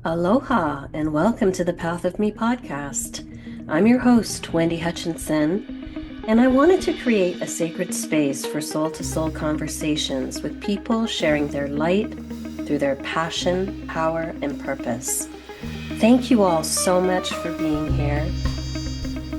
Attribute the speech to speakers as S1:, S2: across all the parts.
S1: Aloha and welcome to the Path of Me podcast. I'm your host, Wendy Hutchinson, and I wanted to create a sacred space for soul to soul conversations with people sharing their light through their passion, power, and purpose. Thank you all so much for being here.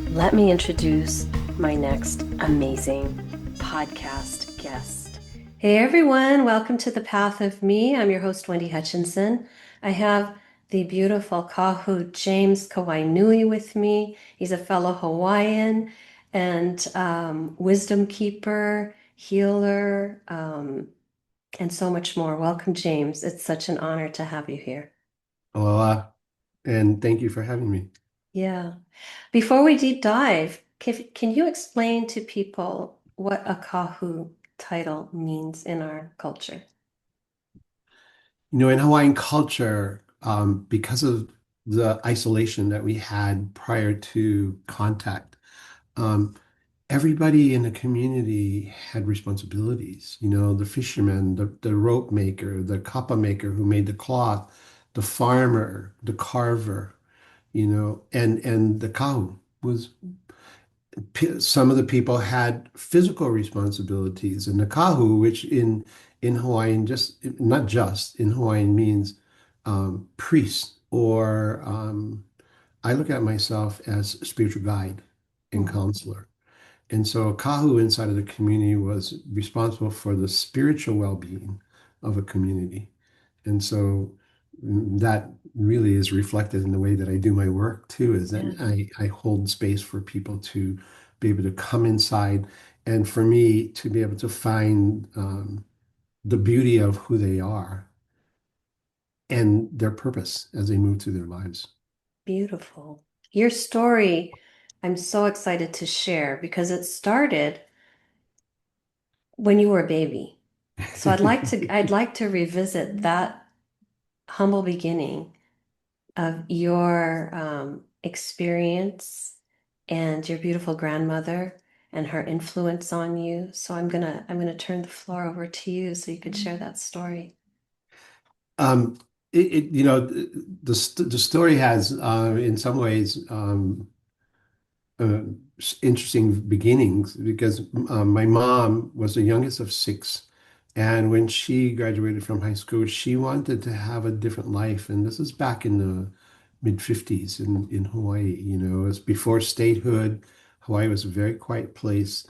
S1: Let me introduce my next amazing podcast guest. Hey everyone, welcome to the Path of Me. I'm your host, Wendy Hutchinson. I have the beautiful Kahu James Kawainui with me. He's a fellow Hawaiian and wisdom keeper, healer, and so much more. Welcome, James. It's such an honor to have you here.
S2: Aloha, and thank you for having me.
S1: Yeah. Before we deep dive, can you explain to people what a Kahu title means in our culture?
S2: In Hawaiian culture, because of the isolation that we had prior to contact, um, everybody in the community had responsibilities. The fisherman, the rope maker, the kapa maker who made the cloth, the farmer, the carver, and the kahu was some of the people had physical responsibilities, and the kahu, which in Hawaiian, just not just in Hawaiian, means priest, or I look at myself as spiritual guide and
S1: Mhm.
S2: counselor. And so a kahu inside of the community was responsible for the spiritual well-being of a community. And so that really is reflected in the way that I do my work too, is that
S1: Yeah,
S2: I hold space for people to be able to come inside and for me to be able to find the beauty of who they are and their purpose as they move through their lives.
S1: beautiful. Your story, I'm so excited to share because it started when you were a baby. So I'd like to revisit that humble beginning of your experience and your beautiful grandmother and her influence on you. So I'm gonna turn the floor over to you so you could share that story.
S2: Um, the story has, in some ways, uh, interesting beginnings because my mom was the youngest of six. And when she graduated from high school, she wanted to have a different life. And this is back in the mid 50s in Hawaii. It was before statehood. Hawaii was a very quiet place.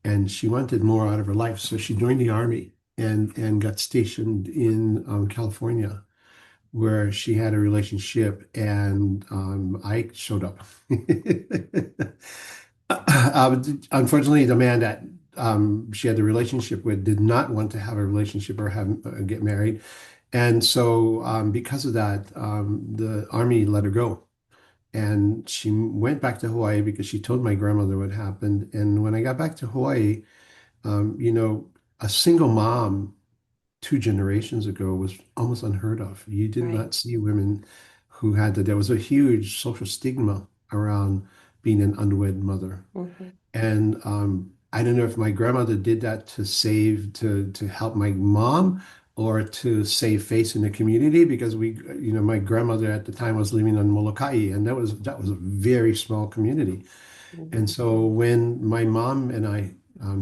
S2: And she wanted more out of her life. So she joined the army and got stationed in California, where she had a relationship, and I showed up. Unfortunately, the man that she had the relationship with did not want to have a relationship or have get married, and so because of that, the army let her go, and she went back to Hawaii because she told my grandmother what happened. And when I got back to Hawaii, a single mom 2 generations ago was almost unheard of. You did
S1: Right.
S2: not see women who had that. There was a huge social stigma around being an unwed mother.
S1: Hmm.
S2: And I don't know if my grandmother did that to to help my mom or to save face in the community, because my grandmother at the time was living on Molokai, and that was a very small community. And
S1: Hmm.
S2: so when my mom and I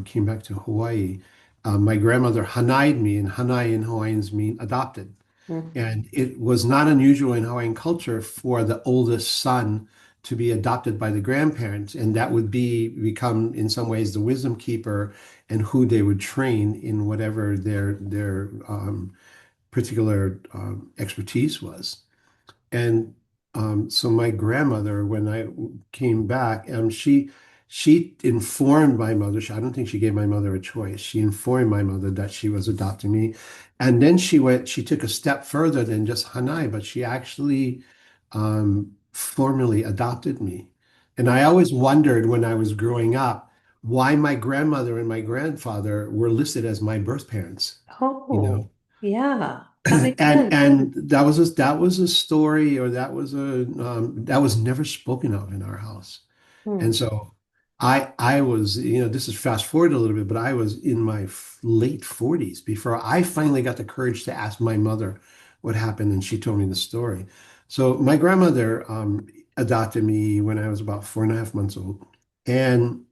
S2: came back to Hawaii, my grandmother hanai'd me, and hanai in Hawaiians mean adopted.
S1: Hmm.
S2: And it was not unusual in Hawaiian culture for the oldest son to be adopted by the grandparents, and that would become in some ways the wisdom keeper and who they would train in whatever their particular expertise was. And so my grandmother, when I came back, she informed my mother. I don't think she gave my mother a choice. She informed my mother that she was adopting me, and then she took a step further than just Hanai, but she actually formally adopted me. And I always wondered when I was growing up why my grandmother and my grandfather were listed as my birth parents. You
S1: Oh,
S2: know,
S1: yeah, that makes sense.
S2: and that was a story, or that was never spoken of in our house. And
S1: Hmm.
S2: so I was, this is fast forward a little bit, but I was in my late 40s before I finally got the courage to ask my mother what happened, and she told me the story. So my grandmother adopted me when I was about 4.5 months old. And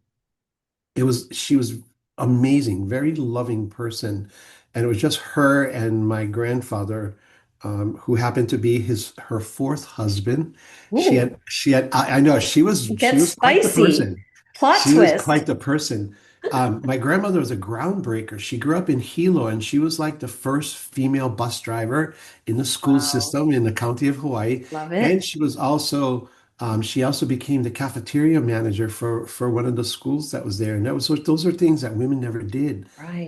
S2: she was amazing, very loving person. And it was just her and my grandfather, who happened to be her fourth husband.
S1: Ooh,
S2: I know
S1: it
S2: she
S1: gets
S2: was quite the
S1: spicy.
S2: person.
S1: Plot
S2: She was quite
S1: twist.
S2: the person. My grandmother was a groundbreaker. She grew up in Hilo, and she was like the first female bus driver in the school
S1: Wow.
S2: system in the county of Hawaii.
S1: Love
S2: And
S1: it.
S2: she also became the cafeteria manager for one of the schools that was there. And those are things that women never did
S1: Right.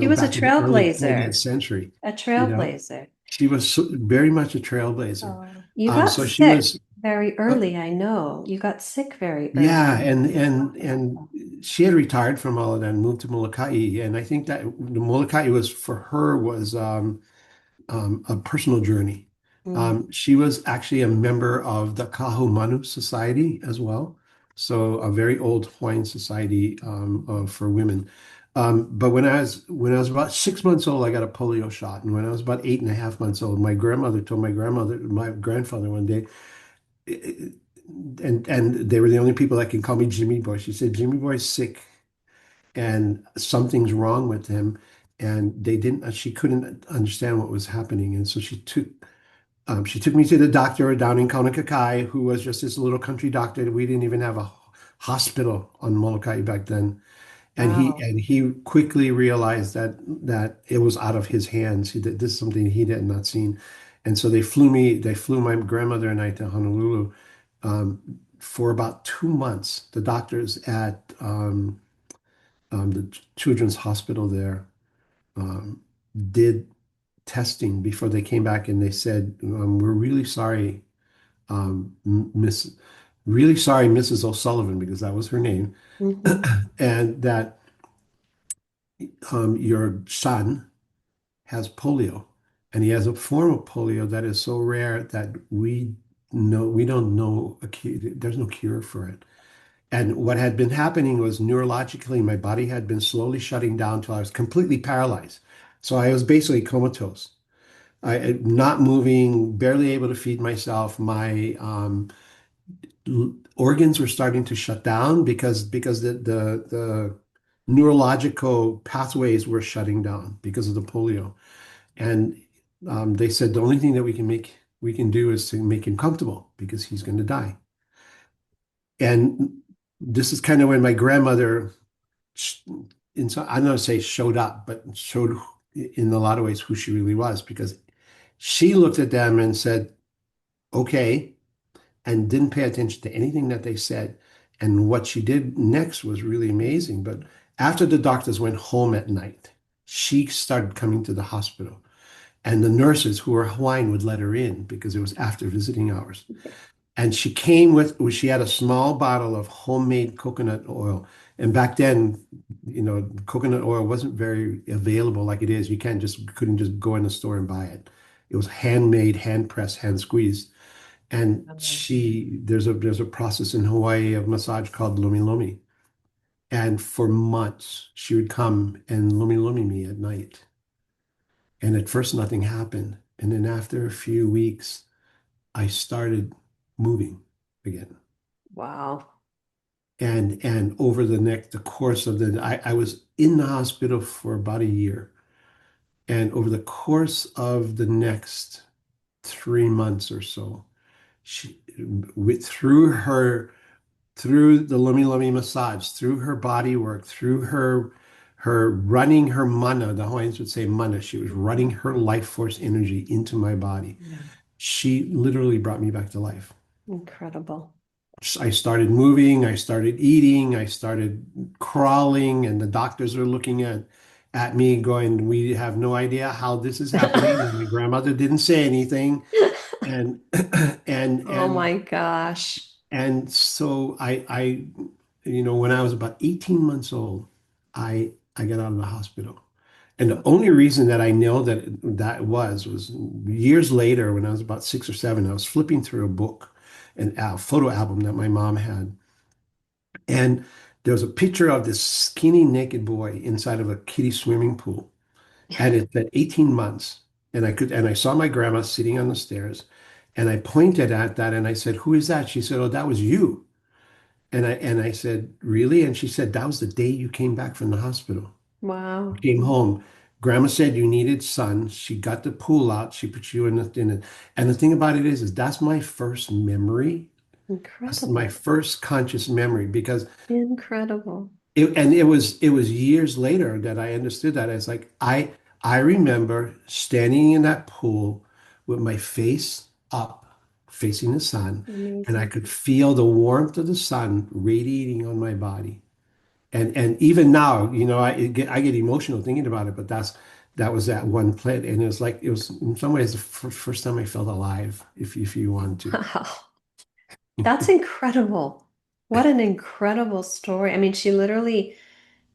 S1: She was a
S2: back in the early 20th
S1: trailblazer.
S2: century.
S1: A
S2: You know,
S1: trailblazer.
S2: she was very much a trailblazer.
S1: Oh, you got
S2: So she
S1: sick
S2: was,
S1: very
S2: uh,
S1: early, I know. You got sick very
S2: yeah,
S1: early.
S2: and she had retired from all of that and moved to Molokai. And I think that the Molokai was for her was a personal journey.
S1: Mm,
S2: She was actually a member of the Kahu Society as well. So a very old Hawaiian society for women. But when I was about 6 months old, I got a polio shot. And when I was about 8.5 months old, my grandmother told my grandfather one day, and they were the only people that can call me Jimmy Boy. She said, Jimmy Boy's sick and something's wrong with him. And she couldn't understand what was happening. And so she took me to the doctor down in Kaunakakai, who was just this little country doctor. We didn't even have a hospital on Molokai back then.
S1: wow.
S2: And he quickly realized that it was out of his hands. This is something he had not seen. And so they flew my grandmother and I to Honolulu for about 2 months. The doctors at the children's hospital there um, did testing before they came back, and they said, "We're really sorry, Miss, really sorry, Mrs. O'Sullivan, because that was her name,
S1: Hmm.
S2: and that your son has polio, and he has a form of polio that is so rare that we don't know there's no cure for it." And what had been happening was neurologically, my body had been slowly shutting down till I was completely paralyzed. So I was basically comatose. Not moving, barely able to feed myself. My organs were starting to shut down because the neurological pathways were shutting down because of the polio. And they said the only thing that we can do is to make him comfortable because he's going to die. And this is kind of when my grandmother, sh- I don't know, say showed up, but showed in a lot of ways who she really was, because she looked at them and said, okay, and didn't pay attention to anything that they said. And what she did next was really amazing. But after the doctors went home at night, she started coming to the hospital. And the nurses who were Hawaiian would let her in because it was after visiting hours. And she had a small bottle of homemade coconut oil. And back then, coconut oil wasn't very available like it is. Couldn't just go in the store and buy it. It was handmade, hand pressed, hand squeezed. And there's a process in Hawaii of massage called Lomi Lomi. And for months, she would come and Lomi Lomi me at night. And at first, nothing happened. And then after a few weeks, I started moving again.
S1: Wow.
S2: And over the course of I was in the hospital for about a year. And over the course of the next 3 months or so, she, through the Lomi Lomi massage, through her body work, through her running her mana, the Hawaiians would say mana, she was running her life force energy into my body.
S1: Yeah.
S2: She literally brought me back to life.
S1: Incredible.
S2: I started moving, I started eating, I started crawling, and the doctors are looking at me going, we have no idea how this is happening. And my grandmother didn't say anything. And and
S1: Oh
S2: and
S1: my gosh.
S2: and so when I was about 18 months old, I got out of the hospital. And the only reason that I know that was years later, when I was about 6 or 7, I was flipping through a book, a photo album that my mom had. And there was a picture of this skinny naked boy inside of a kiddie swimming pool. And it said 18 months. And I saw my grandma sitting on the stairs. And I pointed at that and I said, "Who is that?" She said, "Oh, that was you." And I said, "Really?" And she said, "That was the day you came back from the hospital. You
S1: Wow.
S2: came home. Grandma said you needed sun. She got the pool out. She put you in it." And the thing about it is that's my first memory. That's my
S1: Incredible.
S2: first conscious memory because
S1: Incredible.
S2: it was years later that I understood that. It's like I remember standing in that pool with my face up, facing the sun, and I
S1: Amazing.
S2: could feel the warmth of the sun radiating on my body. And even now, I get emotional thinking about it, but that was that one plant, and it was in some ways the first time I felt alive, if you want to.
S1: Wow. That's incredible. What an incredible story. I mean, she literally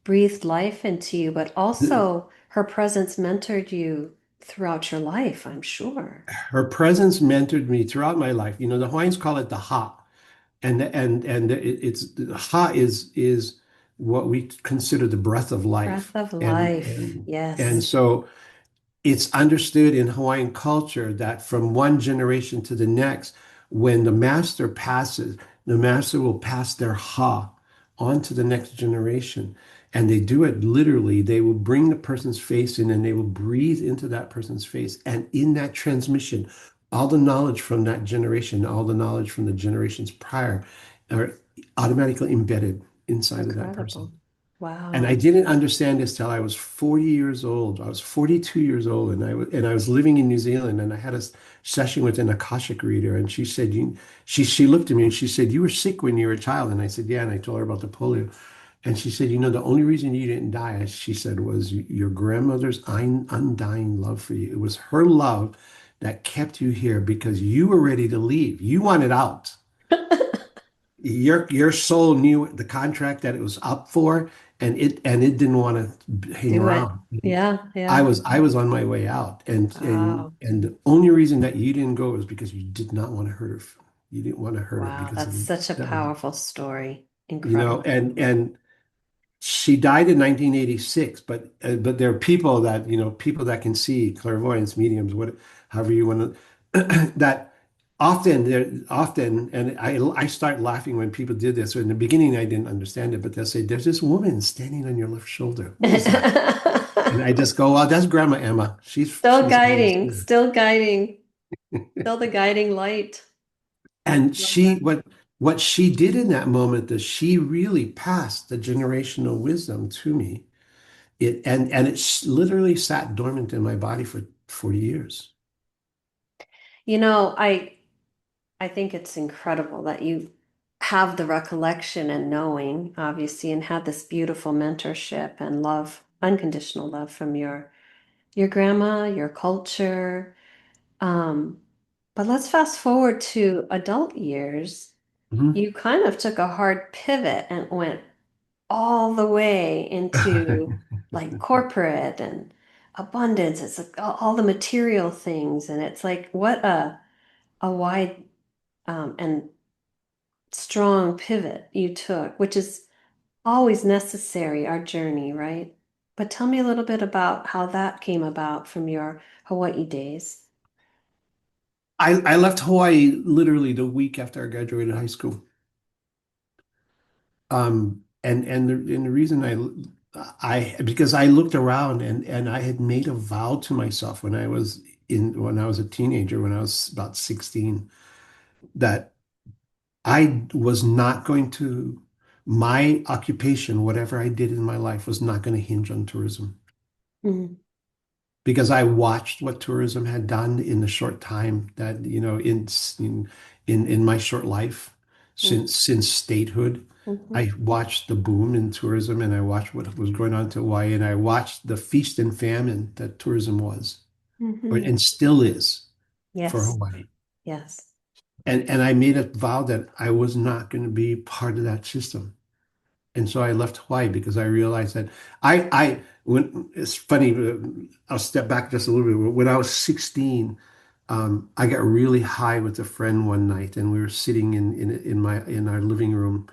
S1: breathed life into you, but also her presence mentored you throughout your life, I'm sure.
S2: Her presence mentored me throughout my life. The Hawaiians call it the ha, and it's the ha is what we consider the breath of
S1: Breath
S2: life,
S1: of
S2: and
S1: life.
S2: and and
S1: Yes.
S2: so it's understood in Hawaiian culture that from one generation to the next, when the master passes, the master will pass their ha on to the next generation. And they do it literally. They will bring the person's face in and they will breathe into that person's face. And in that transmission, all the knowledge from that generation, all the knowledge from the generations prior are automatically embedded inside of that person.
S1: Incredible.
S2: And I
S1: Wow.
S2: didn't understand this till I was 40 years old. I was 42 years old, and I was living in New Zealand, and I had a session with an Akashic reader, and she said, she looked at me and she said, "You were sick when you were a child," and I said, "Yeah," and I told her about the polio, and she said, "The only reason you didn't die," she said, "was your grandmother's undying love for you. It was her love that kept you here because you were ready to leave. You wanted out." Your soul knew the contract that it was up for, and it didn't want to hang
S1: Do it.
S2: around.
S1: Yeah,
S2: I
S1: yeah.
S2: was I was on my way out,
S1: Wow.
S2: and the only reason that you didn't go was because you did not want to hurt her. You didn't want to hurt her
S1: Wow.
S2: because
S1: That's such a
S2: that was,
S1: powerful story. Incredible.
S2: and she died in 1986, but there are people that can see clairvoyance, mediums, however you want to that often, and I start laughing when people did this. So in the beginning, I didn't understand it, but they'll say, "There's this woman standing on your left shoulder. Who is that?" And I just go, "Well, that's Grandma Emma.
S1: Still
S2: She's always
S1: guiding,
S2: here."
S1: still guiding, still the guiding light.
S2: And
S1: Love that.
S2: what she did in that moment is she really passed the generational wisdom to me. It literally sat dormant in my body for 40 years.
S1: You know, I think it's incredible that you have the recollection and knowing, obviously, and had this beautiful mentorship and love, unconditional love from your grandma, your culture. Um, but let's fast forward to adult years.
S2: Mhm.
S1: You kind of took a hard pivot and went all the way into like corporate and abundance. It's like all the material things, and it's like what a wide and strong pivot you took, which is always necessary, our journey, right? But tell me a little bit about how that came about from your Hawaii days.
S2: I left Hawaii literally the week after I graduated high school. And the reason I because I looked around and I had made a vow to myself when I was a teenager, when I was about 16, that I was not going to, my occupation, whatever I did in my life, was not going to hinge on tourism.
S1: Mhm.
S2: Because I watched what tourism had done in the short time that, in my short life since statehood.
S1: Mhm.
S2: I watched the boom in tourism and I watched what was going on to Hawaii and I watched the feast and famine that tourism was
S1: Mhm.
S2: and still is for
S1: Yes,
S2: Hawaii.
S1: yes.
S2: And I made a vow that I was not going to be part of that system. And so I left Hawaii because I realized that when it's funny, I'll step back just a little bit. When I was 16, I got really high with a friend one night, and we were sitting in our living room,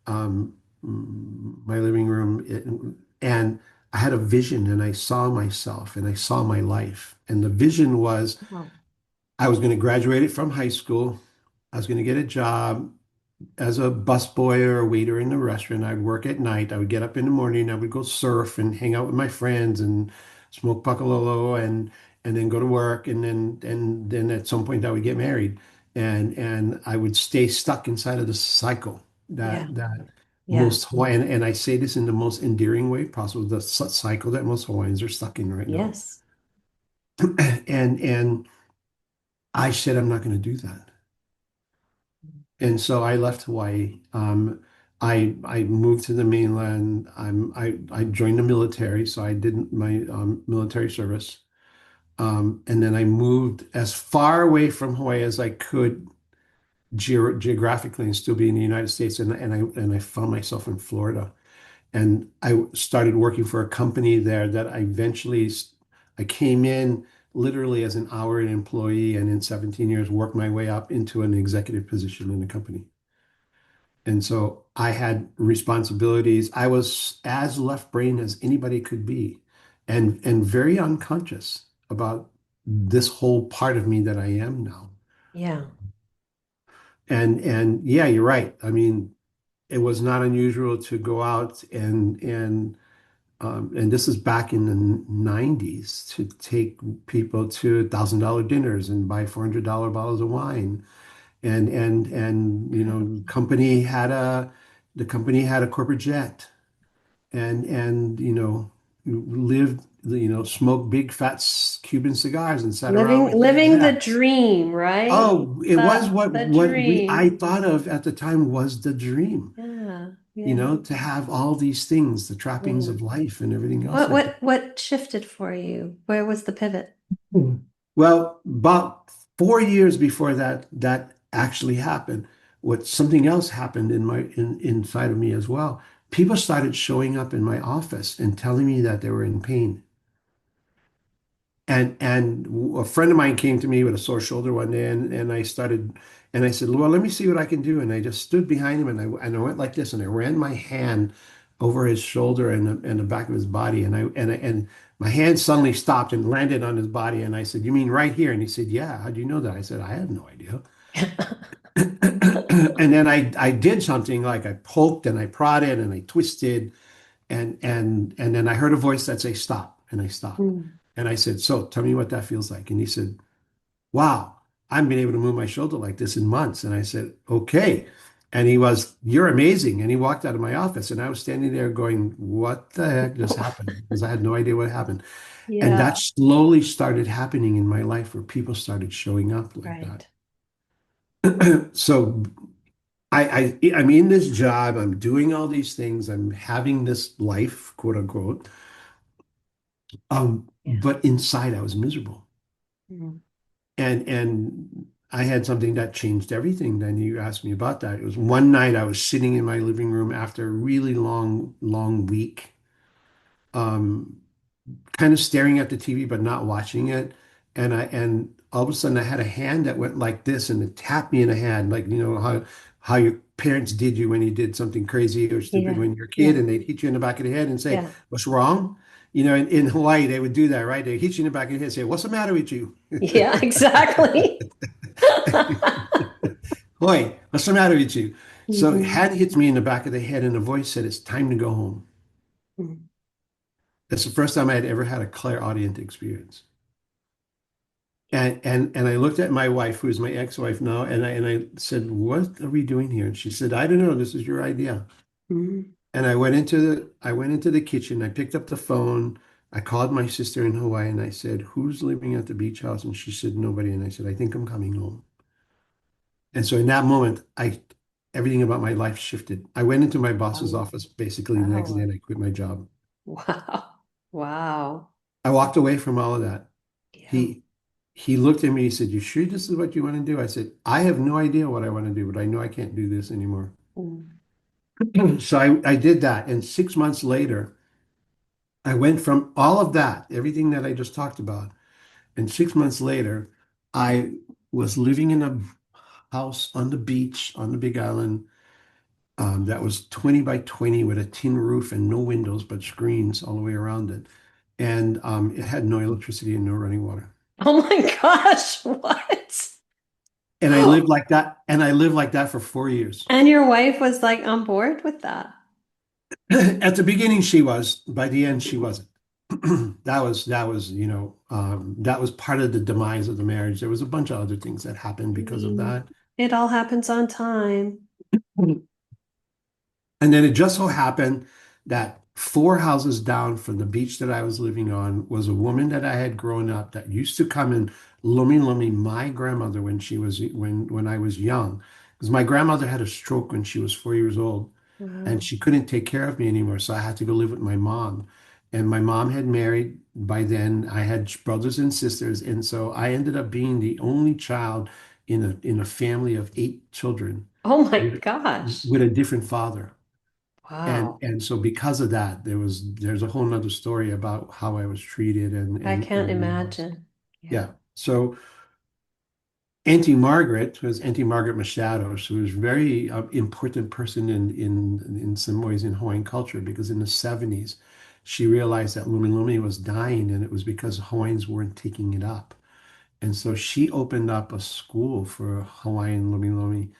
S2: um, my living room, and I had a vision, and I saw myself, and I saw my life, and the vision was
S1: Wow.
S2: I was going to graduate it from high school. I was going to get a job as a busboy or a waiter in a restaurant. I'd work at night. I would get up in the morning. I would go surf and hang out with my friends and smoke pakalolo and then go to work. And then at some point I would get married. And I would stay stuck inside of the cycle
S1: Yeah.
S2: that
S1: Yeah.
S2: most Hawaiian, and I say this in the most endearing way possible, the cycle that most Hawaiians are stuck in right now.
S1: Yes.
S2: And I said I'm not going to do that. And so I left Hawaii. I moved to the mainland. I joined the military, so I did my military service. And then I moved as far away from Hawaii as I could geographically and still be in the United States. And I found myself in Florida. And I started working for a company there that I came in literally as an hourly employee, and in 17 years worked my way up into an executive position in the company. And so I had responsibilities. I was as left brain as anybody could be, and very unconscious about this whole part of me that I am now.
S1: Yeah.
S2: And yeah, you're right. I mean, it was not unusual to go out and this is back in the 90s, to take people to $1,000 dinners and buy $400 bottles of wine. And the company had a corporate jet, and lived, smoked big fat Cuban cigars and sat around
S1: Living
S2: with the
S1: living the
S2: execs.
S1: dream, right?
S2: Oh, it was
S1: The
S2: what we I
S1: dream.
S2: thought of at the time was the dream,
S1: Yeah. Yeah.
S2: to have all these things, the trappings
S1: Yeah.
S2: of life and everything else like that.
S1: What shifted for you? Where was the pivot?
S2: Hmm. Well, about 4 years before that actually happened, something else happened inside of me as well. People started showing up in my office and telling me that they were in pain. And a friend of mine came to me with a sore shoulder one day, and I said, well, let me see what I can do. And I just stood behind him, and I went like this, and I ran my hand over his shoulder and the back of his body, and my hand suddenly stopped and landed on his body. And I said, you mean right here? And he said, yeah. How do you know that? I said, I have no idea. And then I did something, like I poked and I prodded and I twisted, and then I heard a voice that said stop, and I stopped.
S1: Mm.
S2: And I said, so tell me what that feels like. And he said, wow, I haven't been able to move my shoulder like this in months. And I said, okay. And you're amazing. And he walked out of my office, and I was standing there going, what the heck just happened? Because I had no idea what happened. And
S1: Yeah.
S2: that slowly started happening in my life, where people started showing up like
S1: Right.
S2: that. So I'm in this job, I'm doing all these things, I'm having this life, quote unquote.
S1: Yeah.
S2: But inside I was miserable.
S1: Mm.
S2: And I had something that changed everything. Then you asked me about that. It was one night I was sitting in my living room after a really long, long week, um, kind of staring at the TV but not watching it. And all of a sudden I had a hand that went like this, and it tapped me in the hand, like how your parents did you when you did something crazy or stupid
S1: Yeah.
S2: when you're a kid,
S1: Yeah.
S2: and they'd hit you in the back of the head and say,
S1: Yeah.
S2: "What's wrong?" In Hawaii they would do that, right? They hit you in the back of the head and say, "What's the matter with you?"
S1: Yeah, exactly.
S2: Boy, what's the matter with you? So
S1: Mhm.
S2: hand hits me in the back of the head, and a voice said, "It's time to go home."
S1: Mhm.
S2: That's the first time I had ever had a clairaudient experience. And I looked at my wife, who is my ex-wife now, and I said, "What are we doing here?" And she said, "I don't know. This is your idea."
S1: Mhm.
S2: And I went into the kitchen. I picked up the phone. I called my sister in Hawaii, and I said, "Who's living at the beach house?" And she said, "Nobody." And I said, "I think I'm coming home." And so in that moment, I everything about my life shifted. I went into my boss's
S1: Wow.
S2: office basically the next day,
S1: Wow.
S2: and I quit my job.
S1: Wow. Wow.
S2: I walked away from all of that.
S1: Yeah.
S2: He he looked at me, he said, "You sure this is what you want to do?" I said, "I have no idea what I want to do, but I know I can't do this anymore."
S1: Mm.
S2: So I did that. And 6 months later, I went from all of that, everything that I just talked about. And 6 months later, I was living in a house on the beach on the Big Island, that was 20 by 20 with a tin roof and no windows but screens all the way around it. And it had no electricity and no running water.
S1: Oh my gosh, what?
S2: And I lived like that, and I lived like that for 4 years.
S1: And your wife was like on board with that.
S2: At the beginning, she was. By the end, she wasn't. That was part of the demise of the marriage. There was a bunch of other things that happened
S1: I
S2: because of
S1: mean,
S2: that.
S1: it all happens on time.
S2: And then it just so happened that 4 houses down from the beach that I was living on was a woman that I had grown up that used to come and Lomi Lomi my grandmother when I was young. Because my grandmother had a stroke when she was 4 years old and
S1: Wow.
S2: she couldn't take care of me anymore. So I had to go live with my mom. And my mom had married by then. I had brothers and sisters. And so I ended up being the only child in a family of 8 children
S1: Oh my
S2: with,
S1: gosh.
S2: with a different father. And
S1: Wow.
S2: and so because of that, there's a whole nother story about how I was treated
S1: I can't
S2: and raised.
S1: imagine. Yeah.
S2: Yeah. So Auntie Margaret was Auntie Margaret Machado. She was a very important person in some ways in Hawaiian culture because in the 70s she realized that Lomi Lomi was dying and it was because Hawaiians weren't taking it up. And so she opened up a school for Hawaiian Lomi Lomi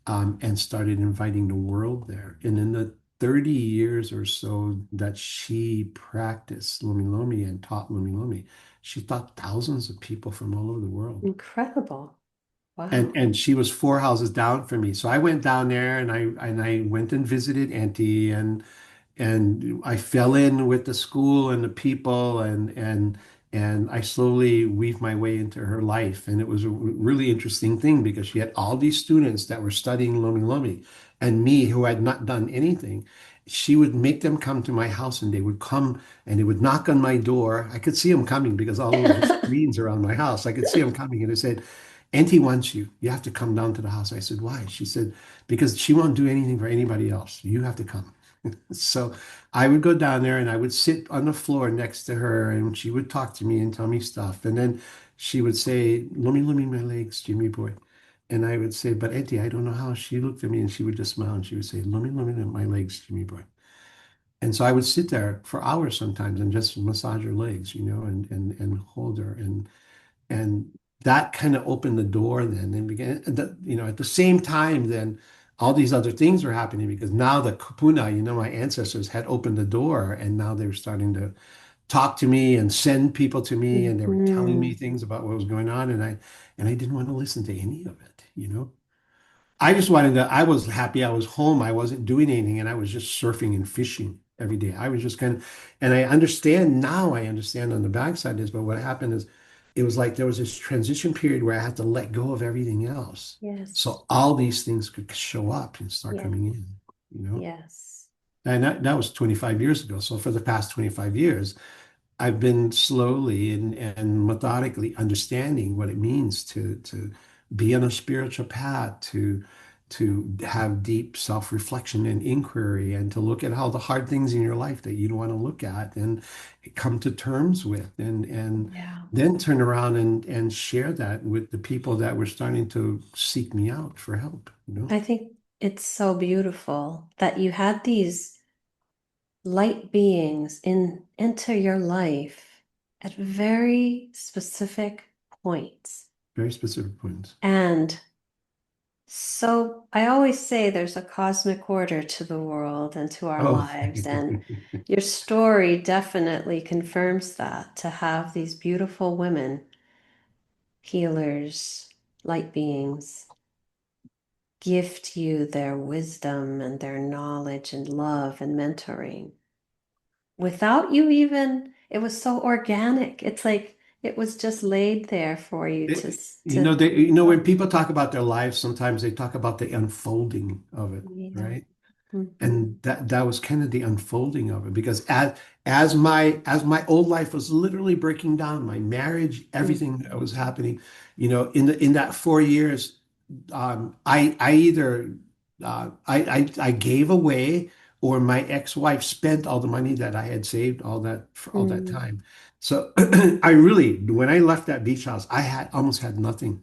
S2: and started inviting the world there. And in the 30 years or so that she practiced Lomi Lomi and taught Lomi Lomi, she taught thousands of people from all over the world.
S1: Incredible.
S2: And
S1: Wow.
S2: and she was 4 houses down from me. So I went down there and I went and visited Auntie and I fell in with the school and the people and I slowly weaved my way into her life. And it was a really interesting thing because she had all these students that were studying Lomi Lomi and me who had not done anything. She would make them come to my house and they would come and they would knock on my door. I could see them coming because all over the screens around my house. I could see them coming and they said, Auntie wants you. You have to come down to the house. I said, why? She said, because she won't do anything for anybody else. You have to come. So I would go down there and I would sit on the floor next to her and she would talk to me and tell me stuff. And then she would say, Lomi, Lomi, my legs, Jimmy boy. And I would say, but Auntie, I don't know how. She looked at me and she would just smile and she would say, Lomi, Lomi, my legs, Jimmy boy. And so I would sit there for hours sometimes and just massage her legs, and hold her. And that kind of opened the door then and began, at the same time, then all these other things were happening because now the kupuna, my ancestors had opened the door and now they were starting to talk to me and send people to me and they were telling me
S1: Mhm.
S2: things about what was going on and I didn't want to listen to any of it. I was happy I was home. I wasn't doing anything and I was just surfing and fishing every day. I was just and I understand on the backside is, but what happened is it was like there was this transition period where I had to let go of everything else.
S1: Yes.
S2: So all these things could show up and start
S1: Yeah.
S2: coming in, you know?
S1: Yes.
S2: And that was 25 years ago. So for the past 25 years, I've been slowly and methodically understanding what it means to be on a spiritual path, to have deep self-reflection and inquiry, and to look at how the hard things in your life that you don't want to look at and come to terms with, and
S1: Yeah.
S2: then turn around and share that with the people that were starting to seek me out for help.
S1: I think it's so beautiful that you had these light beings enter your life at very specific points.
S2: Very specific points.
S1: And so I always say there's a cosmic order to the world and to our
S2: Oh,
S1: lives. And your story definitely confirms that to have these beautiful women, healers, light beings, gift you their wisdom and their knowledge and love and mentoring without you even, it was so organic. It's like it was just laid there for you to,
S2: It,
S1: to,
S2: when people talk about their lives, sometimes they talk about the unfolding of it,
S1: yeah.
S2: right?
S1: Mhm.
S2: And that was kind of the unfolding of it because as my old life was literally breaking down, my marriage, everything that was
S1: Mhm.
S2: happening, in that 4 years, I either I gave away or my ex-wife spent all the money that I had saved all that for all that
S1: Mm.
S2: time. So I really, when I left that beach house, I had almost had nothing.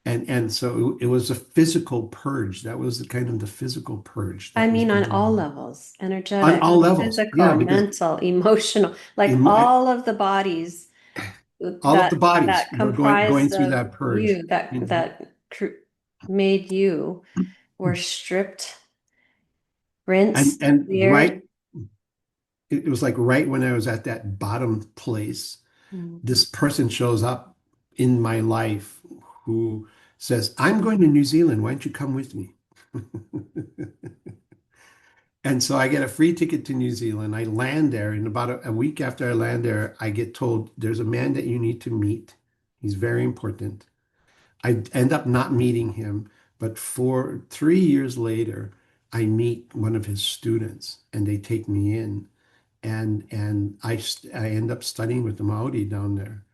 S2: And so it was a physical purge. That was the kind of the physical purge
S1: I
S2: that was
S1: mean, on
S2: going
S1: all
S2: on
S1: levels,
S2: on
S1: energetic,
S2: all levels. Yeah,
S1: physical,
S2: because
S1: mental, emotional, like
S2: in,
S1: all of the bodies
S2: all of
S1: that
S2: the bodies
S1: that
S2: were going
S1: comprised
S2: through
S1: of
S2: that purge.
S1: you, that
S2: You know,
S1: that made you were stripped,
S2: And
S1: rinsed,
S2: and
S1: cleared.
S2: right, it was like right when I was at that bottom place,
S1: Mm.
S2: this person shows up in my life who says, "I'm going to New Zealand. Why don't you come with me?" And so I get a free ticket to New Zealand. I land there, and about a week after I land there, I get told there's a man that you need to meet. He's very important. I end up not meeting him, but 3 years later, I meet one of his students, and they take me in, and I end up studying with the Maori down there,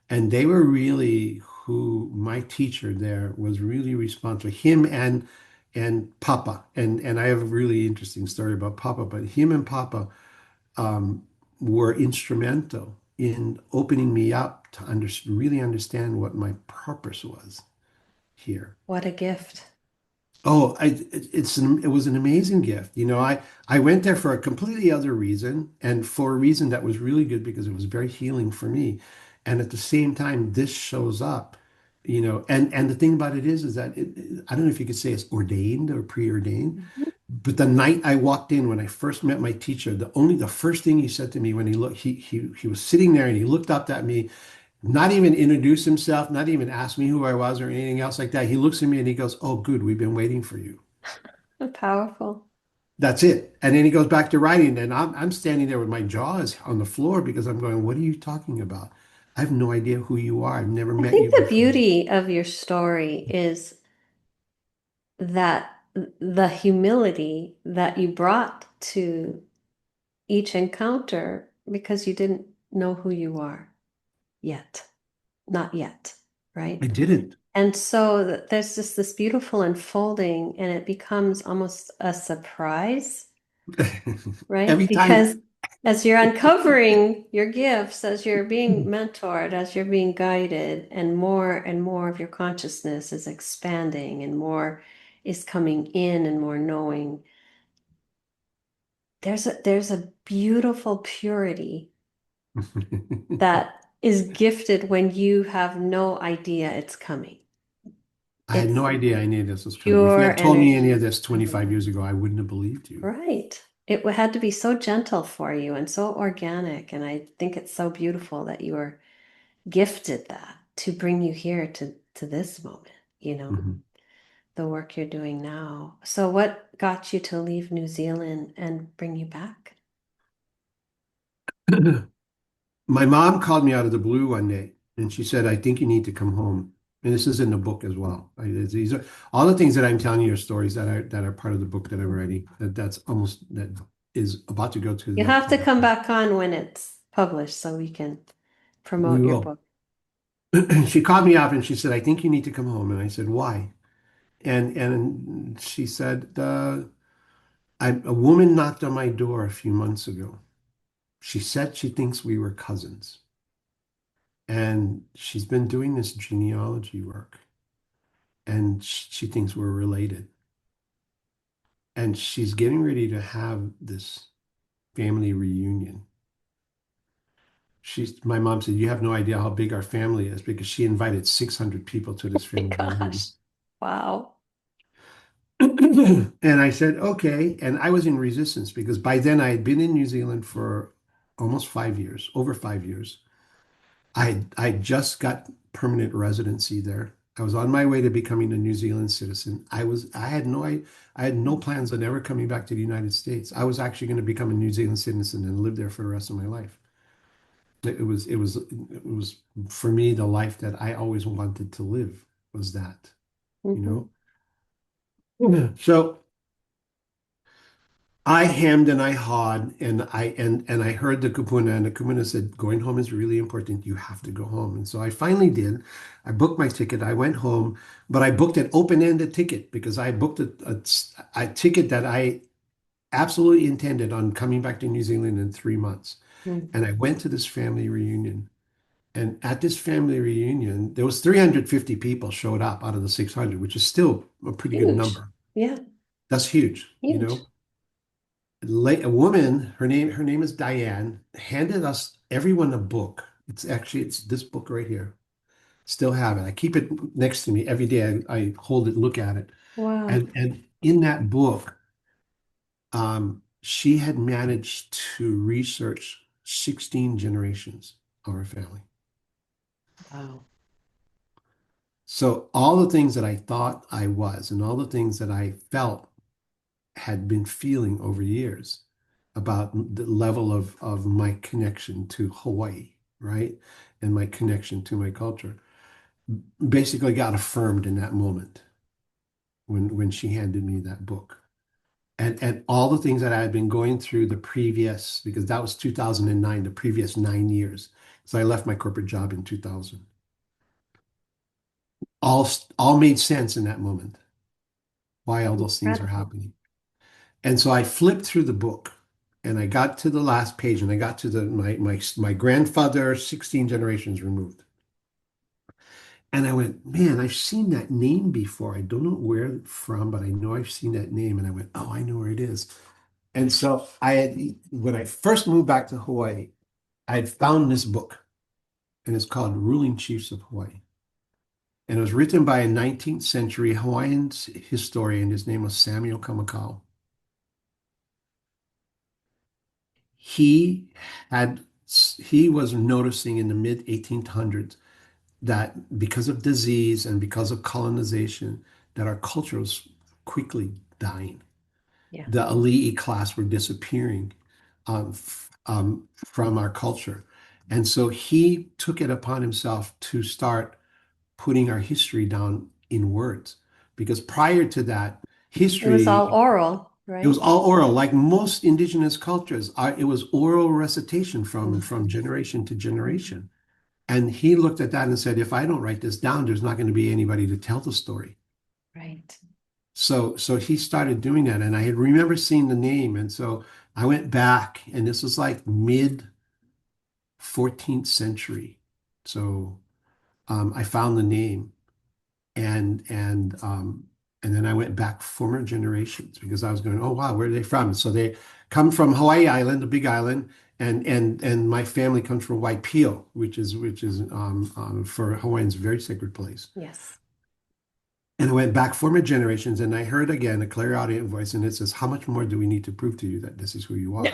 S2: and they were really who my teacher there was really responsible. Him and Papa, and I have a really interesting story about Papa, but him and Papa um, were instrumental in opening me up to really understand what my purpose was here.
S1: What a gift.
S2: Oh, it was an amazing gift. I went there for a completely other reason and for a reason that was really good because it was very healing for me. And at the same time, this shows up, and the thing about it is that I don't know if you could say it's ordained or preordained,
S1: Mhm.
S2: but the night I walked in when I first met my teacher, the first thing he said to me when he looked, he was sitting there and he looked up at me, not even introduce himself, not even ask me who I was or anything else like that. He looks at me and he goes, "Oh, good, we've been waiting for you."
S1: Powerful.
S2: That's it. And then he goes back to writing, and I'm standing there with my jaws on the floor because I'm going, "What are you talking about? I have no idea who you are. I've never
S1: I
S2: met you
S1: think the
S2: before."
S1: beauty of your story is that the humility that you brought to each encounter because you didn't know who you are yet, not yet,
S2: I
S1: right?
S2: didn't.
S1: And so there's just this beautiful unfolding, and it becomes almost a surprise, right?
S2: Every time.
S1: Because as you're uncovering your gifts, as you're being mentored, as you're being guided, and more of your consciousness is expanding, and more is coming in, and more knowing, there's a beautiful purity that is gifted when you have no idea it's coming.
S2: I had no
S1: It's
S2: idea any of this was coming. If you
S1: pure
S2: had told me any of
S1: energy
S2: this 25
S1: coming.
S2: years ago, I wouldn't have believed you.
S1: Right. It had to be so gentle for you and so organic. And I think it's so beautiful that you were gifted that to bring you here to this moment,
S2: Mhm.
S1: the work you're doing now. So what got you to leave New Zealand and bring you back?
S2: My mom called me out of the blue one day and she said, "I think you need to come home." And this is in the book as well. These are all the things that I'm telling you are stories that are part of the book that I'm writing. That is about to go to
S1: You
S2: the
S1: have to
S2: public.
S1: come back on when it's published so we can
S2: We
S1: promote your
S2: will.
S1: book.
S2: She called me up and she said, "I think you need to come home." And I said, "Why?" And she said, a woman knocked on my door a few months ago. She said she thinks we were cousins. And she's been doing this genealogy work. And she thinks we're related. And she's getting ready to have this family reunion. My mom said, "You have no idea how big our family is," because she invited 600 people to this
S1: My
S2: family reunion.
S1: gosh. Wow.
S2: And I said, "Okay." And I was in resistance because by then I had been in New Zealand for almost 5 years, over 5 years. I just got permanent residency there. I was on my way to becoming a New Zealand citizen. I had no plans on ever coming back to the United States. I was actually going to become a New Zealand citizen and live there for the rest of my life. It was for me the life that I always wanted to live was that, you
S1: Hmm.
S2: know. Yeah. So I hemmed and I hawed and I heard the kupuna and the kupuna said going home is really important. You have to go home. And so I finally did. I booked my ticket. I went home, but I booked an open-ended ticket because I booked a ticket that I absolutely intended on coming back to New Zealand in 3 months. And I went to this family reunion. And at this family reunion, there was 350 people showed up out of the 600, which is still a pretty good
S1: Huge.
S2: number.
S1: Yeah,
S2: That's huge, you
S1: huge.
S2: know. A woman, her name is Diane, handed us everyone a book. It's this book right here. Still have it. I keep it next to me every day. I hold it, look at it.
S1: Wow.
S2: And in that book, she had managed to research 16 generations of her family.
S1: Wow.
S2: So all the things that I thought I was and all the things that I felt had been feeling over years about the level of my connection to Hawaii, right? And my connection to my culture basically got affirmed in that moment when she handed me that book. And all the things that I had been going through the previous, because that was 2009, the previous 9 years. So I left my corporate job in 2000. All all made sense in that moment, why all those things are
S1: Incredible.
S2: happening. And so I flipped through the book and I got to the last page and I got to my grandfather, 16 generations removed. And I went, man, I've seen that name before. I don't know where from, but I know I've seen that name. And I went, oh, I know where it is. And so when I first moved back to Hawaii, I had found this book and it's called Ruling Chiefs of Hawaii. And it was written by a 19th century Hawaiian historian. His name was Samuel Kamakau. He had he was noticing in the mid 1800s that because of disease and because of colonization, that our culture was quickly dying.
S1: Yeah.
S2: The elite class were disappearing from our culture. And so he took it upon himself to start putting our history down in words. Because prior to that,
S1: It was all
S2: history,
S1: oral,
S2: it was
S1: right?
S2: all oral, like most indigenous cultures. It was oral recitation from
S1: Mhm.
S2: generation to generation. And he looked at that and said, if I don't write this down, there's not going to be anybody to tell the story.
S1: Right.
S2: So he started doing that. And I had remember seeing the name. And so I went back, and this was like mid 14th century. So I found the name and and then I went back former generations because I was going, oh wow, where are they from? So they come from Hawaii Island, the Big Island, and my family comes from Waipio, which is for Hawaiians a very sacred place.
S1: Yes.
S2: And I went back former generations, and I heard again a clear audio voice, and it says, "How much more do we need to prove to you that this is who you are?"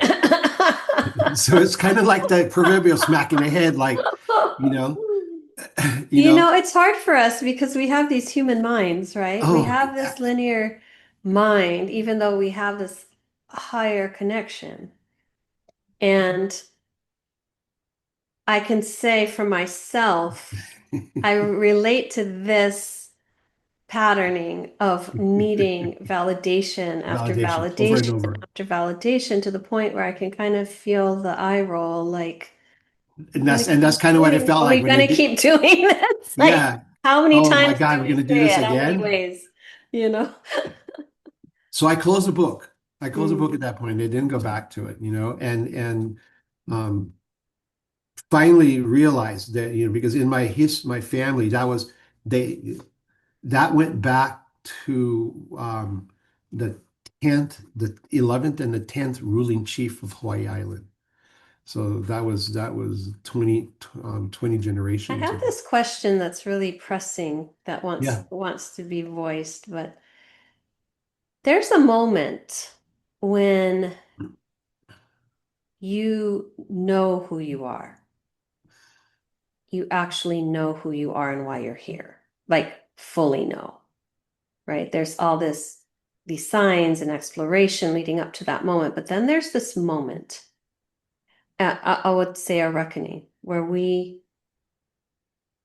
S2: So it's kind of like the proverbial smack in the head, like you know, you
S1: You
S2: know,
S1: know, it's hard for us because we have these human minds, right? We
S2: oh,
S1: have this linear mind, even though we have this higher connection. And I can say for myself, I relate to this patterning of needing validation after
S2: validation over and
S1: validation
S2: over.
S1: after validation to the point where I can kind of feel the eye roll like,
S2: And
S1: gonna
S2: that's
S1: keep
S2: kind of what it
S1: doing,
S2: felt
S1: are
S2: like
S1: we
S2: when they
S1: gonna
S2: did.
S1: keep doing this? Like,
S2: Yeah.
S1: how many
S2: Oh my
S1: times
S2: God,
S1: do
S2: we're
S1: we
S2: gonna do
S1: say
S2: this
S1: it? How many
S2: again.
S1: ways? You know?
S2: So I closed the book. I closed the book
S1: Mm,
S2: at that point. I didn't go back to it, and um, finally realized that, because in my family, they that went back to the 10th, the 11th, and the 10th ruling chief of Hawaii Island. So that was 20
S1: I
S2: generations
S1: have
S2: ago.
S1: this question that's really pressing that wants
S2: Yeah.
S1: wants to be voiced, but there's a moment when you know who you are. You actually know who you are and why you're here. Like fully know, right? There's all these signs and exploration leading up to that moment, but then there's this moment, I would say a reckoning, where we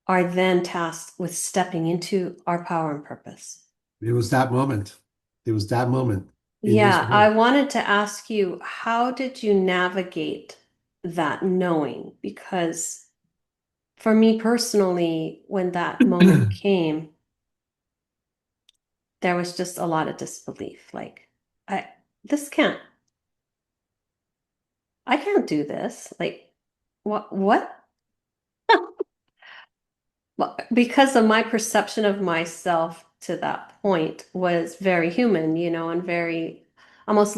S1: are then tasked with stepping into our power and purpose.
S2: It was that moment. It was that moment in this
S1: Yeah, I
S2: book.
S1: wanted to ask you, how did you navigate that knowing? Because for me personally, when that moment came, there was just a lot of disbelief. Like, I this can't, I can't do this. Like, what? Well, because of my perception of myself to that point was very human, and very almost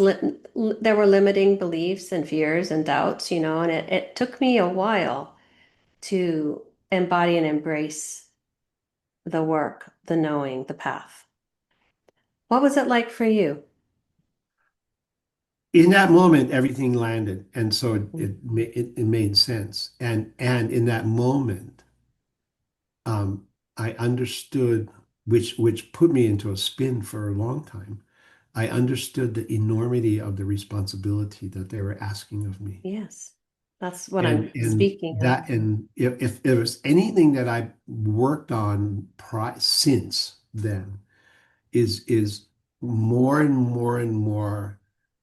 S1: there were limiting beliefs and fears and doubts, and it took me a while to embody and embrace. the work, the knowing, the path. What was it like for you?
S2: In that moment, everything landed, and so
S1: Mm.
S2: it made sense. And in that moment, um, I understood, which put me into a spin for a long time. I understood the enormity of the responsibility that they were asking of me.
S1: Yes, that's what
S2: And
S1: I'm speaking of.
S2: if there was anything that I worked on since then is more and more and more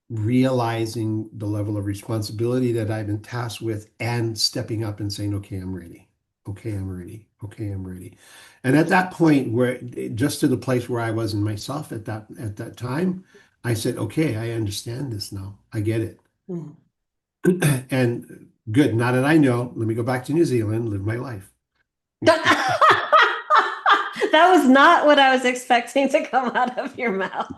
S2: realizing the level of responsibility that I've been tasked with and stepping up and saying, okay, I'm ready. Okay, I'm ready. Okay, I'm ready. And at that point, where just to the place where I was in myself at that time, I said, okay, I understand this now. I get it.
S1: Mm.
S2: And good. Now that I know, let me go back to New Zealand, live my life.
S1: That was not what I was expecting to come out of your mouth.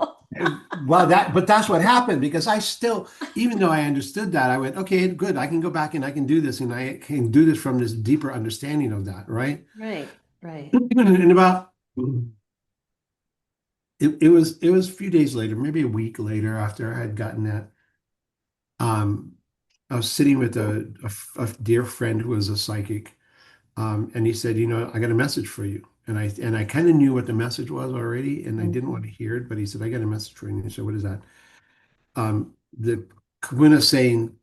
S2: Well, but that's what happened because I still, even though I understood that, I went, okay, good. I can go back and I can do this, and I can do this from this deeper understanding of that, right?
S1: Right, right.
S2: And about it was a few days later, maybe a week later after I had gotten that. Um, I was sitting with a dear friend who was a psychic, and he said, I got a message for you. And I kind of knew what the message was already, and I didn't want
S1: Mhm.
S2: to hear it, but he said, I got a message for you. And I said, what is that? The Kahuna saying,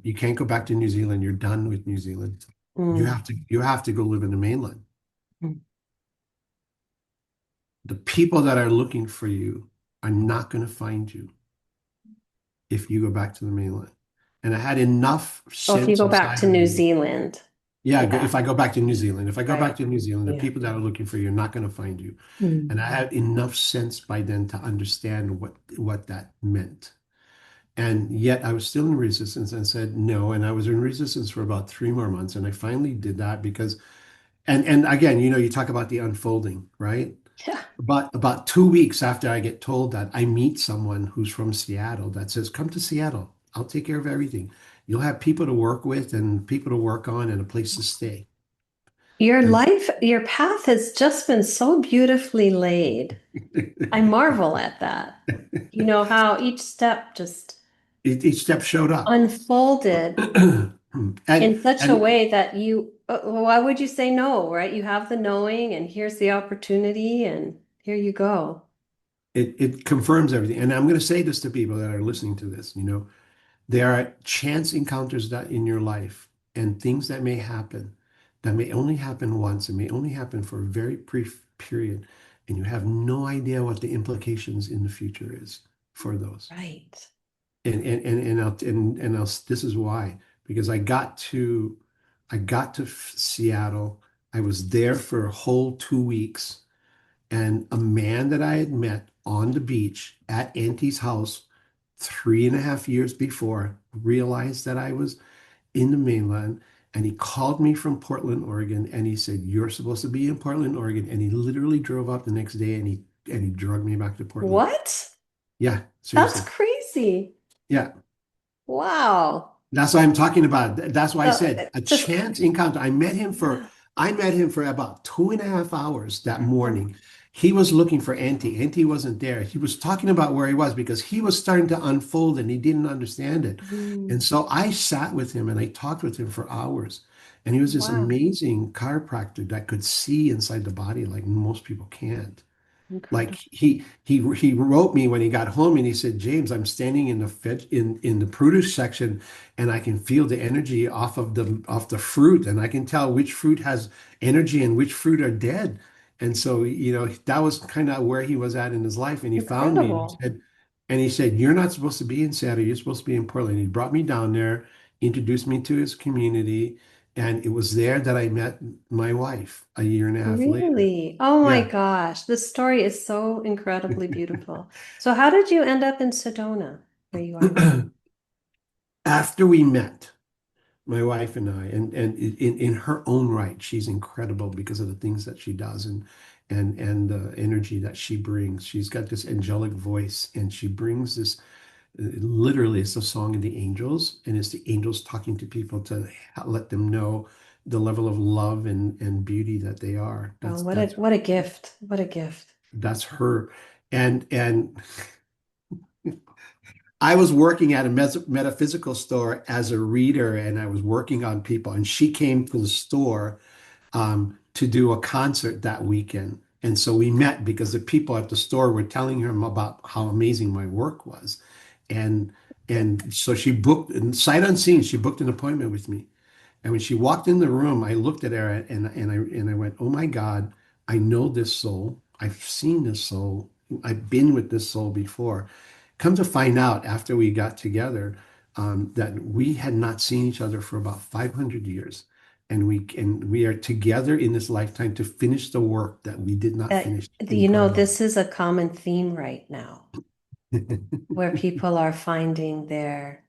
S2: you can't go back to New Zealand. You're done with New Zealand. You
S1: Mm.
S2: have to you have to go live in the mainland.
S1: Mm.
S2: The people that are looking for you are not going to find you if you go back to the mainland. And I had enough
S1: Well, if you
S2: sense
S1: go back
S2: inside
S1: to
S2: of
S1: New
S2: me.
S1: Zealand,
S2: Yeah,
S1: yeah,
S2: if I go back to New Zealand, if I go back
S1: right.
S2: to New Zealand, the
S1: Yeah.
S2: people that are looking for you are not going to find you.
S1: Mm.
S2: And I had enough sense by then to understand what that meant. And yet I was still in resistance and said no. And I was in resistance for about 3 more months. And I finally did that because, and again, you talk about the unfolding, right?
S1: Yeah.
S2: About 2 weeks after I get told that, I meet someone who's from Seattle that says, come to Seattle. I'll take care of everything. You'll have people to work with and people to work on and a place to stay.
S1: Your
S2: And
S1: life, your path has just been so beautifully laid. I marvel at that. You know how each step just
S2: each step showed up.
S1: unfolded
S2: And
S1: in such a
S2: and
S1: way that why would you say no, right? You have the knowing, and here's the opportunity, and here you go.
S2: it confirms everything. And I'm going to say this to people that are listening to this, there are chance encounters that in your life and things that may happen that may only happen once and may only happen for a very brief period, and you have no idea what the implications in the future is for those.
S1: Right.
S2: This is why, because I got to Seattle. I was there for a whole 2 weeks, and a man that I had met on the beach at Auntie's house 3.5 years before realized that I was in the mainland. And he called me from Portland, Oregon, and he said, "You're supposed to be in Portland, Oregon." And he literally drove up the next day and he drugged me back to Portland.
S1: What?
S2: Yeah,
S1: That's
S2: seriously.
S1: crazy.
S2: Yeah.
S1: Wow.
S2: That's why I'm talking about. That's why I
S1: So
S2: said a
S1: just
S2: chance encounter.
S1: yeah.
S2: I met him for about 2.5 hours that morning. He was looking for Auntie. Auntie wasn't there. He was talking about where he was because he was starting to unfold and he didn't understand it.
S1: Mm.
S2: And so I sat with him and I talked with him for hours. And he was this
S1: Wow.
S2: amazing chiropractor that could see inside the body like most people can't. Like
S1: Incredible.
S2: he wrote me when he got home and he said, James, I'm standing in the produce section and I can feel the energy off the fruit and I can tell which fruit has energy and which fruit are dead. And so, that was kind of where he was at in his life. And he found me and he
S1: Incredible.
S2: said, you're not supposed to be in Seattle, you're supposed to be in Portland. He brought me down there, introduced me to his community, and it was there that I met my wife a year and a half later.
S1: Really? Oh my
S2: Yeah.
S1: gosh. This story is so incredibly beautiful. So how did you end up in Sedona, where you are now?
S2: After we met, my wife and I, and in her own right, she's incredible because of the things that she does and the energy that she brings. She's got this angelic voice, and she brings this. Literally, it's a song of the angels, and it's the angels talking to people to let them know the level of love and beauty that they are.
S1: Oh,
S2: That's
S1: what a gift. What a gift.
S2: that's her. And I was working at a metaphysical store as a reader, and I was working on people, and she came to the store to do a concert that weekend. And so we met because the people at the store were telling her about how amazing my work was. And and so she booked, and sight unseen, she booked an appointment with me. And when she walked in the room, I looked at her and I went, "Oh my God, I know this soul. I've seen this soul. I've been with this soul before." Come to find out after we got together, that we had not seen each other for about 500 years. And we are together in this lifetime to finish the work that we did not finish in parallel.
S1: This is a common theme right now where people are finding they're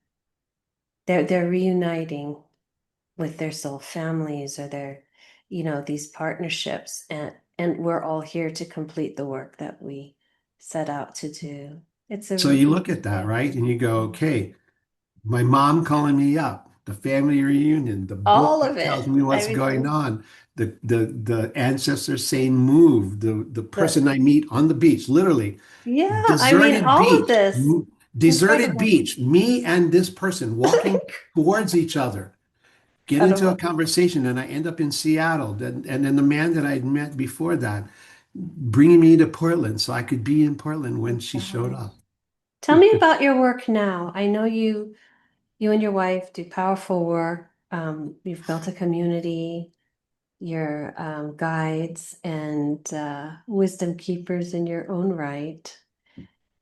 S1: reuniting with their soul families or their, these partnerships, and we're all here to complete the work that we set out to do. It's a
S2: So you
S1: really
S2: look at that,
S1: gift.
S2: right? And you go, okay, my mom calling me up, the family reunion, the book
S1: All
S2: that
S1: of
S2: tells
S1: it,
S2: me what's going
S1: everything.
S2: on, the ancestors saying move, the
S1: The
S2: person I meet on the beach, literally,
S1: Yeah, I mean,
S2: deserted
S1: all of
S2: beach,
S1: this.
S2: deserted
S1: Incredible.
S2: beach, me and this person walking towards each other, get into a
S1: Incredible.
S2: conversation, and I end up in Seattle. And then the man that I'd met before that bringing me to Portland so I could be in Portland when she showed
S1: Exactly.
S2: up.
S1: Tell me about your work now. I know you and your wife do powerful work. You've built a community. You're guides and wisdom keepers in your own right.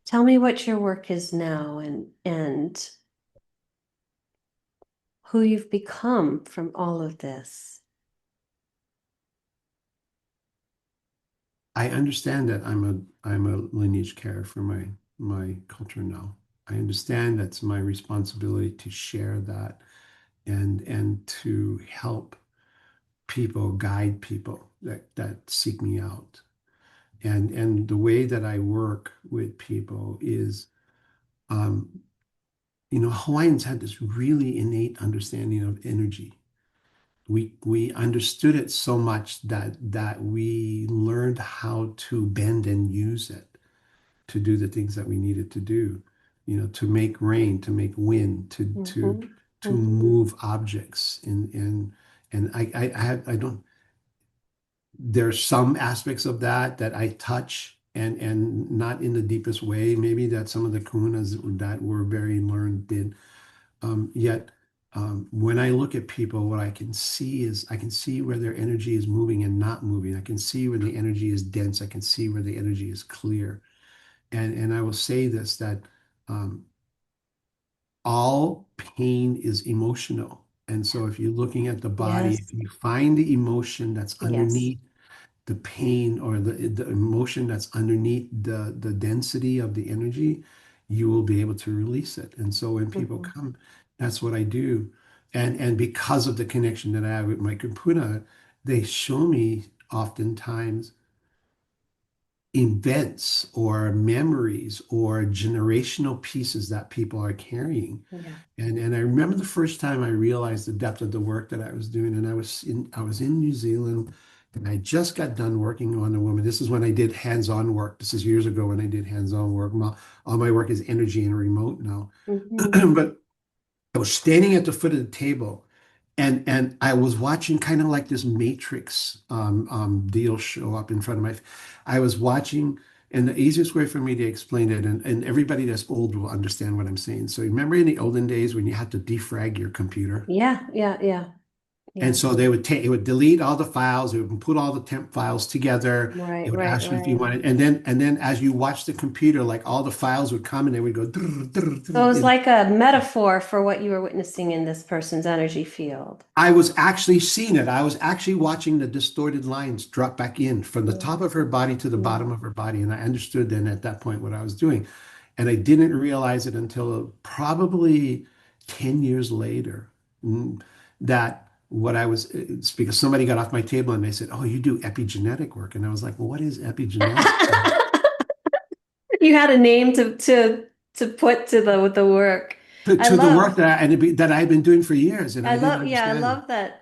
S1: Tell me what your work is now and who you've become from all of this.
S2: I understand that I'm a lineage carrier for my culture now. I understand that's my responsibility to share that and to help people, guide people that seek me out. And the way that I work with people is, um, Hawaiians had this really innate understanding of energy. We understood it so much that we learned how to bend and use it to do the things that we needed to do, to make rain, to make wind, to to
S1: Hmm.
S2: to
S1: Hmm.
S2: move objects. And I don't. There's some aspects of that I touch and not in the deepest way. Maybe that some of the kahunas that were very learned did. Yet, when I look at people, what I can see is I can see where their energy is moving and not moving. I can see where the energy is dense. I can see where the energy is clear. And I will say this, that um, all pain is emotional. And so if you're looking at the body,
S1: Yes,
S2: if you find the emotion that's
S1: yes.
S2: underneath the pain or the emotion that's underneath the density of the energy, you will be able to release it. And so when people
S1: Hmm.
S2: come, that's what I do. And because of the connection that I have with my kupuna, they show me oftentimes events or memories or generational pieces that people are carrying.
S1: Yeah.
S2: And I remember the first time I realized the depth of the work that I was doing, and I was in New Zealand, and I just got done working on a woman. This is when I did hands-on work. This is years ago when I did hands-on work. All my work is energy and remote now.
S1: Hmm.
S2: But I was standing at the foot of the table, and I was watching kind of like this Matrix deal show up in front of my. I was watching, and the easiest way for me to explain it, and everybody that's old will understand what I'm saying. So remember in the olden days when you had to defrag your computer?
S1: Yeah, yeah, yeah,
S2: And
S1: yeah.
S2: so it would delete all the files, it would put all the temp files together. It
S1: Right,
S2: would
S1: right,
S2: ask you if you
S1: right.
S2: wanted, and then as you watch the computer, like all the files would come and they would go. Drr, drr,
S1: So it was
S2: drr,
S1: like a metaphor for what you were witnessing in this person's energy field.
S2: I was actually seeing it. I was actually watching the distorted lines drop back in from the
S1: Yeah.
S2: top of her body to the
S1: Yeah.
S2: bottom of her body. And I understood then at that point what I was doing. And I didn't realize it until probably 10 years later, that what I was, it's because somebody got off my table and they said, "Oh, you do epigenetic work." And I was like, "Well, what is epigenetic?"
S1: You had a name to put to the work.
S2: To,
S1: I
S2: to the work
S1: love
S2: that I've been doing for years. And I didn't
S1: yeah, I
S2: understand it.
S1: love that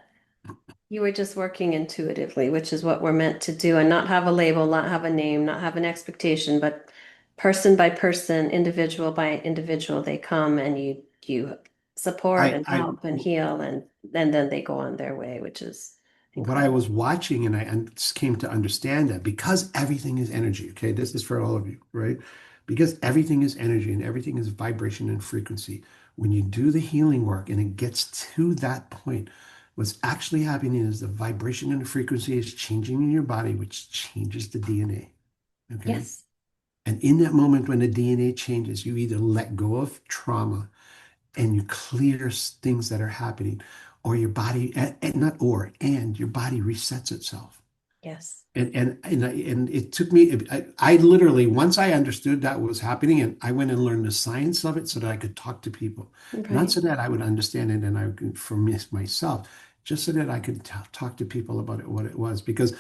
S1: You were just working intuitively, which is what we're meant to do, and not have a label, not have a name, not have an expectation, but person by person, individual by individual, they come and you support
S2: I,
S1: and
S2: I,
S1: help and heal, and then they go on their way, which is
S2: what I
S1: incredible.
S2: was watching and came to understand that because everything is energy, okay, this is for all of you, right? Because everything is energy and everything is vibration and frequency. When you do the healing work and it gets to that point, what's actually happening is the vibration and the frequency is changing in your body, which changes the DNA. Okay.
S1: Yes.
S2: And in that moment when the DNA changes, you either let go of trauma and you clear things that are happening, or your body, and not or, and your body resets itself.
S1: Yes.
S2: And it took me, I literally, once I understood that was happening, and I went and learned the science of it so that I could talk to people, not
S1: Right.
S2: so that I would understand it and I could, for myself, just so that I could talk to people about it, what it was. Because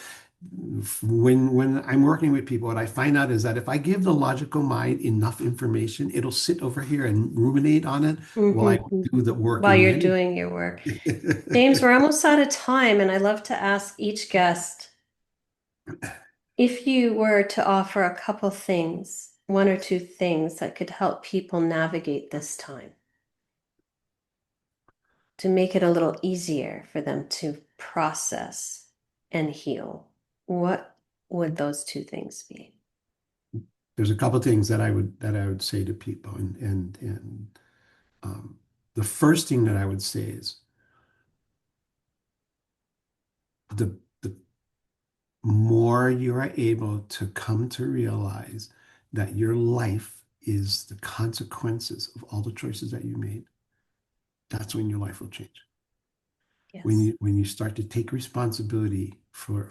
S2: when I'm working with people, what I find out is that if I give the logical mind enough information, it'll sit over here and ruminate on it while I
S1: Hmm.
S2: do the work
S1: While
S2: in the
S1: you're
S2: energy.
S1: doing your work. James, we're almost out of time, and I love to ask each guest if you were to offer a couple things, one or two things that could help people navigate this time to make it a little easier for them to process and heal, what would those two things be?
S2: There's a couple things that I would say to people, and the first thing that I would say is the more you are able to come to realize that your life is the consequences of all the choices that you made, that's when your life will change. When
S1: Yes.
S2: you start to take responsibility for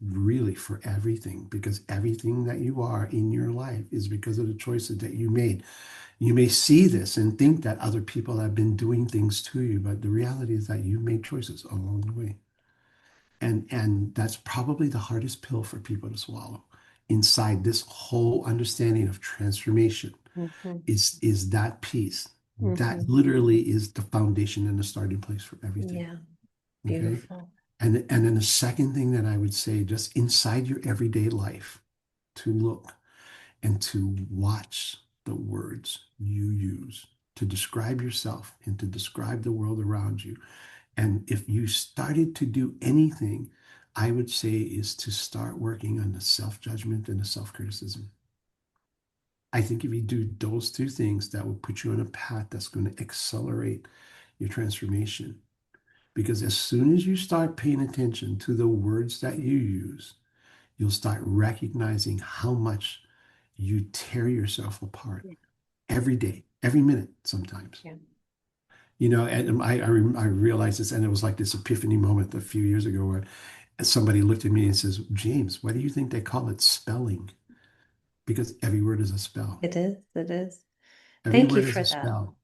S2: really for everything, because everything that you are in your life is because of the choices that you made. You may see this and think that other people have been doing things to you, but the reality is that you made choices along the way. And that's probably the hardest pill for people to swallow. Inside this whole understanding of transformation
S1: Hmm.
S2: is that piece. That
S1: Hmm.
S2: literally is the foundation and the starting place for everything.
S1: Yeah.
S2: Okay.
S1: Beautiful.
S2: And then the second thing that I would say, just inside your everyday life, to look and to watch the words you use to describe yourself and to describe the world around you. And if you started to do anything, I would say is to start working on the self-judgment and the self-criticism. I think if you do those two things, that will put you on a path that's going to accelerate your transformation. Because as soon as you start paying attention to the words that you use, you'll start recognizing how much you tear yourself apart
S1: Yeah.
S2: every day, every minute, sometimes.
S1: Yeah.
S2: And I realized this, and it was like this epiphany moment a few years ago where somebody looked at me and says, James, why do you think they call it spelling? Because every word is a spell.
S1: It is. It is.
S2: Every
S1: Thank you
S2: word is
S1: for
S2: a
S1: that.
S2: spell.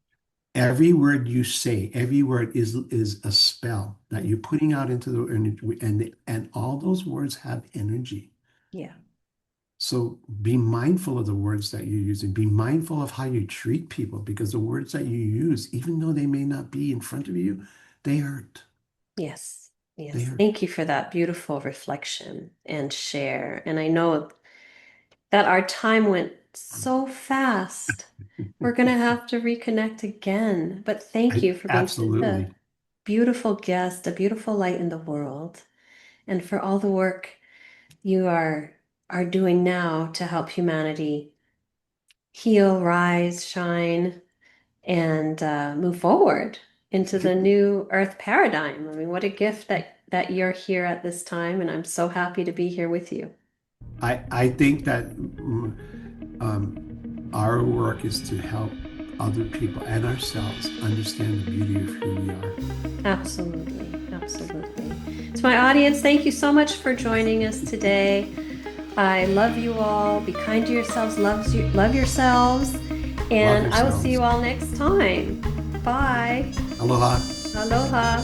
S2: Every word you say, every word is a spell that
S1: Mm.
S2: you're putting out into the energy, and all those words have energy.
S1: Yeah.
S2: So be mindful of the words that you use and be mindful of how you treat people because the words that you use, even though they may not be in front of you, they hurt.
S1: Yes.
S2: They
S1: Yes.
S2: hurt.
S1: Thank you for that beautiful reflection and share. And I know that our time went so fast. We're going to have to reconnect again. But thank you for being such a
S2: Absolutely.
S1: beautiful guest, a beautiful light in the world, and for all the work you are doing now to help humanity heal, rise, shine, and move forward into the new Earth paradigm. I mean, what a gift that you're here at this time, and I'm so happy to be here with you.
S2: I think that um, our work is to help other people and ourselves understand the beauty of who we are.
S1: Absolutely, absolutely. To my audience, thank you so much for joining us today. I love you all. Be kind to yourselves, love yourselves,
S2: Love
S1: and I will see
S2: yourselves.
S1: you all next time. Bye.
S2: Aloha.
S1: Aloha.